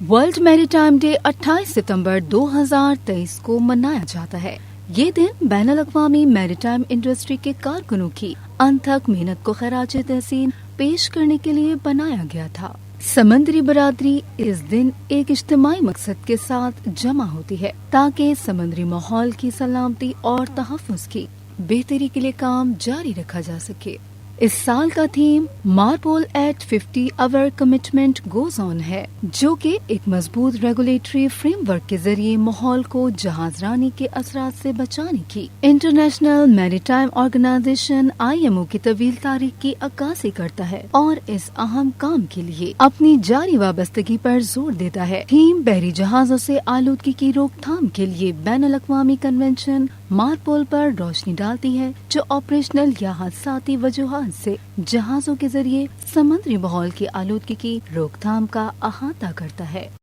World maritime day 28 ستمبر 2023 کو منایا جاتا ہے۔ یہ دن بین الاقوامی میریٹائم انڈسٹری کے کارکنوں کی انتھک محنت کو خراج تحسین پیش کرنے کے لیے بنایا گیا تھا۔ سمندری برادری اس دن ایک اجتماعی مقصد کے ساتھ جمع ہوتی ہے تاکہ سمندری ماحول کی سلامتی اور تحفظ کی بہتری کے لیے کام جاری رکھا جا سکے۔ اس سال کا theme مارپول at 50 our commitment goes on ہے، جو کہ ایک مضبوط ریگولیٹری فریم ورک کے ذریعے ماحول کو جہاز رانی کے اثرات سے بچانے کی انٹرنیشنل میریٹائم آرگنائزیشن IMO کی طویل تاریخ کی عکاسی کرتا ہے اور اس اہم کام کے لیے اپنی جاری وابستگی پر زور دیتا ہے۔ تھیم بحری جہازوں سے آلودگی کی روک تھام کے لیے بین الاقوامی کنونشن مارپول پر روشنی ڈالتی ہے، جو آپریشنل یا حادثاتی وجوہات سے جہازوں کے ذریعے سمندری ماحول کی آلودگی کی روک تھام کا احاطہ کرتا ہے۔